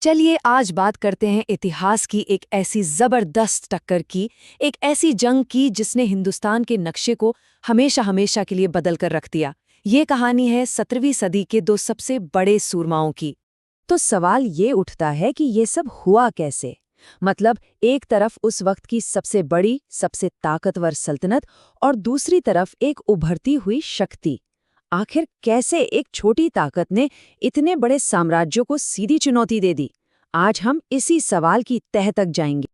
चलिए आज बात करते हैं इतिहास की एक ऐसी जबरदस्त टक्कर की, एक ऐसी जंग की जिसने हिंदुस्तान के नक्शे को हमेशा हमेशा के लिए बदल कर रख दिया। ये कहानी है 17वीं सदी के दो सबसे बड़े सूरमाओं की। तो सवाल ये उठता है कि ये सब हुआ कैसे। मतलब एक तरफ उस वक्त की सबसे बड़ी, सबसे ताकतवर सल्तनत और दूसरी तरफ एक उभरती हुई शक्ति। आखिर कैसे एक छोटी ताकत ने इतने बड़े साम्राज्यों को सीधी चुनौती दे दी? आज हम इसी सवाल की तह तक जाएंगे।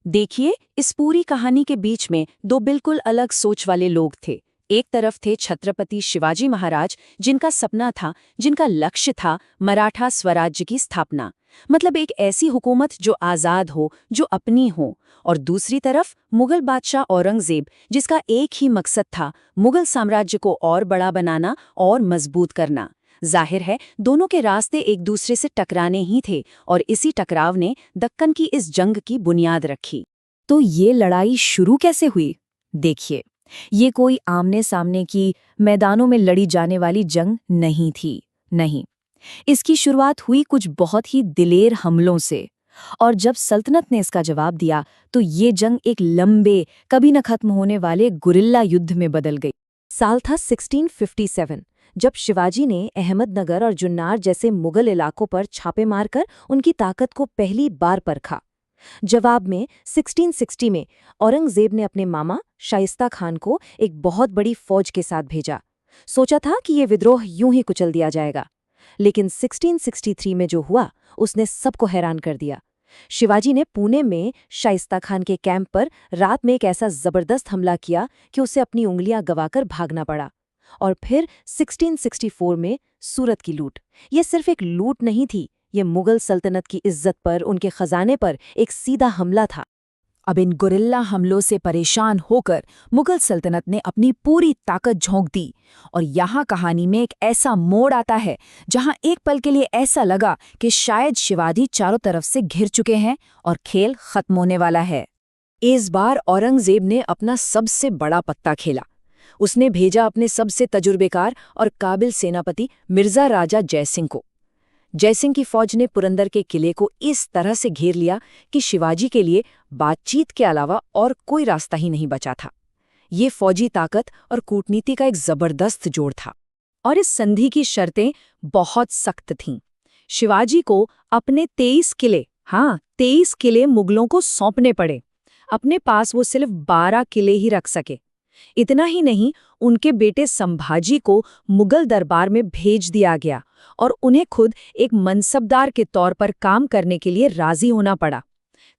देखिए, इस पूरी कहानी के बीच में दो बिल्कुल अलग सोच वाले लोग थे। एक तरफ थे छत्रपति शिवाजी महाराज, जिनका सपना था, जिनका लक्ष्य था मराठा स्वराज्य की स्थापना। मतलब एक ऐसी हुकूमत जो आज़ाद हो, जो अपनी हो। और दूसरी तरफ मुगल बादशाह औरंगजेब, जिसका एक ही मकसद था, मुगल साम्राज्य को और बड़ा बनाना और मजबूत करना। जाहिर है दोनों के रास्ते एक दूसरे से टकराने ही थे, और इसी टकराव ने दक्कन की इस जंग की बुनियाद रखी। तो ये लड़ाई शुरू कैसे हुई? देखिए, ये कोई आमने सामने की मैदानों में लड़ी जाने वाली जंग नहीं थी। नहीं, इसकी शुरुआत हुई कुछ बहुत ही दिलेर हमलों से। और जब सल्तनत ने इसका जवाब दिया तो ये जंग एक लंबे, कभी न खत्म होने वाले गुरिल्ला युद्ध में बदल गई। साल था 1657, जब शिवाजी ने अहमदनगर और जुन्नार जैसे मुगल इलाकों पर छापे मारकर उनकी ताकत को पहली बार परखा। जवाब में 1660 में औरंगजेब ने अपने मामा शाइस्ता खान को एक बहुत बड़ी फौज के साथ भेजा। सोचा था कि ये विद्रोह यूं ही कुचल दिया जाएगा, लेकिन 1663 में जो हुआ उसने सबको हैरान कर दिया। शिवाजी ने पुणे में शाइस्ता खान के कैंप पर रात में एक ऐसा जबरदस्त हमला किया कि उसे अपनी उंगलियां गवाकर भागना पड़ा। और फिर 1664 में सूरत की लूट। ये सिर्फ एक लूट नहीं थी, ये मुगल सल्तनत की इज्जत पर, उनके खजाने पर एक सीधा हमला था। अब इन गुरिल्ला हमलों से परेशान होकर मुगल सल्तनत ने अपनी पूरी ताकत झोंक दी। और यहाँ कहानी में एक ऐसा मोड़ आता है जहाँ एक पल के लिए ऐसा लगा कि शायद शिवाजी चारों तरफ से घिर चुके हैं और खेल खत्म होने वाला है। इस बार औरंगजेब ने अपना सबसे बड़ा पत्ता खेला। उसने भेजा अपने सबसे तजुर्बेकार और काबिल सेनापति मिर्जा राजा जयसिंह को। जयसिंह की फौज ने पुरंदर के किले को इस तरह से घेर लिया कि शिवाजी के लिए बातचीत के अलावा और कोई रास्ता ही नहीं बचा था। ये फौजी ताकत और कूटनीति का एक जबरदस्त जोड़ था। और इस संधि की शर्तें बहुत सख्त थीं। शिवाजी को अपने 23 किले, 23 किले मुगलों को सौंपने पड़े। अपने पास वो सिर्फ 12 किले ही रख सके। इतना ही नहीं, उनके बेटे संभाजी को मुगल दरबार में भेज दिया गया और उन्हें खुद एक मनसबदार के तौर पर काम करने के लिए राजी होना पड़ा।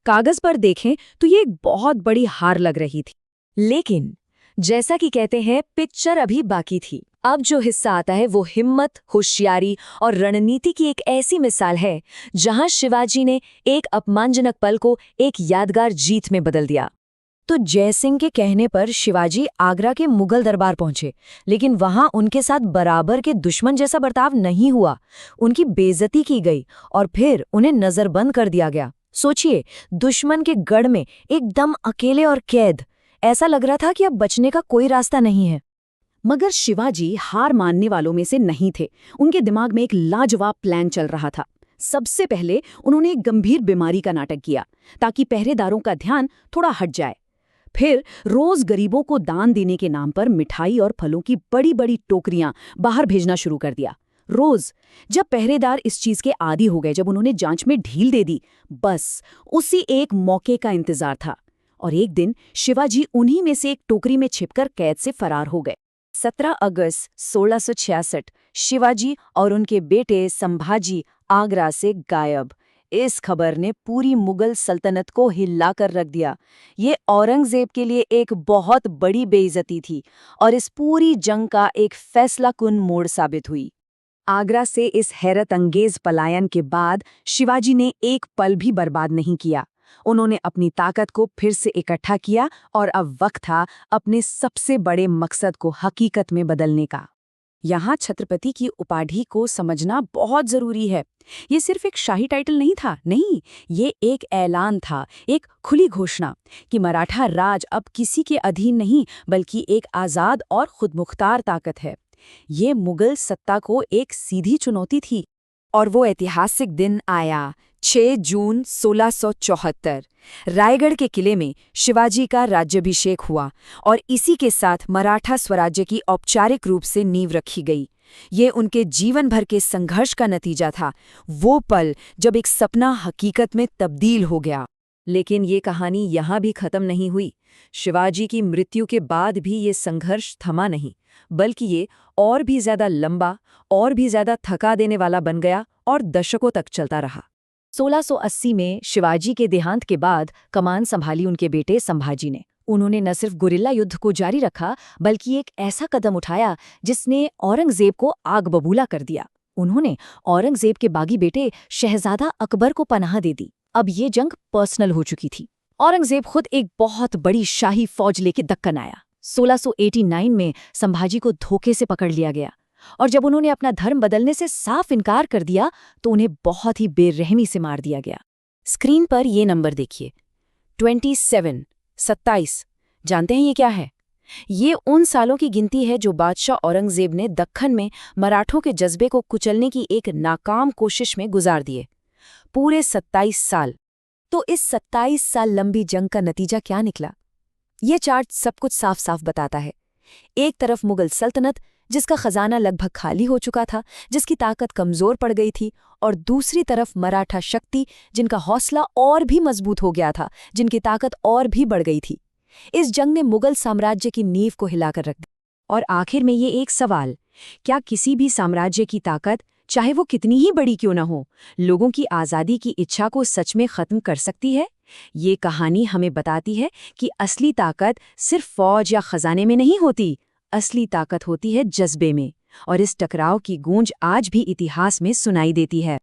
कागज पर देखें तो ये एक बहुत बड़ी हार लग रही थी। लेकिन जैसा कि कहते हैं, पिक्चर अभी बाकी थी। अब जो हिस्सा आता है वो हिम्मत, होशियारी और रणनीति की एक ऐसी मिसाल है जहां शिवाजी ने एक अपमानजनक पल को एक यादगार जीत में बदल दिया। तो जयसिंह के कहने पर शिवाजी आगरा के मुगल दरबार पहुंचे, लेकिन वहां उनके साथ बराबर के दुश्मन जैसा बर्ताव नहीं हुआ। उनकी बेइज्जती की गई और फिर उन्हें नजरबंद कर दिया गया। सोचिए, दुश्मन के गढ़ में एकदम अकेले और कैद। ऐसा लग रहा था कि अब बचने का कोई रास्ता नहीं है। मगर शिवाजी हार मानने वालों में से नहीं थे। उनके दिमाग में एक लाजवाब प्लान चल रहा था। सबसे पहले उन्होंने एक गंभीर बीमारी का नाटक किया ताकि पहरेदारों का ध्यान थोड़ा हट जाए। फिर रोज गरीबों को दान देने के नाम पर मिठाई और फलों की बड़ी बड़ी टोकरियां बाहर भेजना शुरू कर दिया। रोज। जब पहरेदार इस चीज के आदी हो गए, जब उन्होंने जांच में ढील दे दी, बस उसी एक मौके का इंतजार था। और एक दिन शिवाजी उन्हीं में से एक टोकरी में छिपकर कैद से फरार हो गए। 17 अगस्त 1666 शिवाजी और उनके बेटे संभाजी आगरा से गायब। इस खबर ने पूरी मुगल सल्तनत को हिलाकर रख दिया। ये औरंगजेब के लिए एक बहुत बड़ी बेइज्जती थी और इस पूरी जंग का एक फैसलाकुन मोड़ साबित हुई। आगरा से इस हैरत अंगेज पलायन के बाद शिवाजी ने एक पल भी बर्बाद नहीं किया। उन्होंने अपनी ताकत को फिर से इकट्ठा किया और अब वक्त था अपने सबसे बड़े मकसद को हकीकत में बदलने का। यहाँ छत्रपति की उपाधि को समझना बहुत जरूरी है। ये सिर्फ एक शाही टाइटल नहीं था, नहीं, ये एक ऐलान था, एक खुली घोषणा कि मराठा राज अब किसी के अधीन नहीं, बल्कि एक आज़ाद और खुदमुख्तार ताकत है। ये मुगल सत्ता को एक सीधी चुनौती थी। और वो ऐतिहासिक दिन आया 6 जून 1674 रायगढ़ के किले में शिवाजी का राज्याभिषेक हुआ और इसी के साथ मराठा स्वराज्य की औपचारिक रूप से नींव रखी गई। ये उनके जीवन भर के संघर्ष का नतीजा था, वो पल जब एक सपना हकीकत में तब्दील हो गया। लेकिन ये कहानी यहाँ भी खत्म नहीं हुई। शिवाजी की मृत्यु के बाद भी ये संघर्ष थमा नहीं, बल्कि ये और भी ज्यादा लंबा, और भी ज्यादा थका देने वाला बन गया और दशकों तक चलता रहा। 1680 में शिवाजी के देहांत के बाद कमान संभाली उनके बेटे संभाजी ने। उन्होंने न सिर्फ गुरिल्ला युद्ध को जारी रखा, बल्कि एक ऐसा कदम उठाया जिसने औरंगजेब को आग बबूला कर दिया। उन्होंने औरंगजेब के बागी बेटे शहजादा अकबर को पनाह दे दी। अब ये जंग पर्सनल हो चुकी थी। औरंगजेब खुद एक बहुत बड़ी शाही फौज लेके दक्कन आया। 1689 में संभाजी को धोखे से पकड़ लिया गया और जब उन्होंने अपना धर्म बदलने से साफ इनकार कर दिया तो उन्हें बहुत ही बेरहमी से मार दिया गया। स्क्रीन पर ये नंबर देखिए, 27। जानते हैं ये क्या है? ये उन सालों की गिनती है जो बादशाह औरंगजेब ने दक्कन में मराठों के जज्बे को कुचलने की एक नाकाम कोशिश में गुजार दिए। पूरे 27 साल। तो इस 27 साल लंबी जंग का नतीजा क्या निकला? ये चार्ट सब कुछ साफ साफ बताता है। एक तरफ मुगल सल्तनत, जिसका खजाना लगभग खाली हो चुका था, जिसकी ताकत कमजोर पड़ गई थी, और दूसरी तरफ मराठा शक्ति, जिनका हौसला और भी मजबूत हो गया था, जिनकी ताकत और भी बढ़ गई थी। इस जंग ने मुगल साम्राज्य की नींव को हिलाकर रख दी। और आखिर में ये एक सवाल, क्या किसी भी साम्राज्य की ताकत, चाहे वो कितनी ही बड़ी क्यों न हो, लोगों की आज़ादी की इच्छा को सच में खत्म कर सकती है? ये कहानी हमें बताती है कि असली ताकत सिर्फ फौज या खजाने में नहीं होती, असली ताकत होती है जज्बे में, और इस टकराव की गूंज आज भी इतिहास में सुनाई देती है।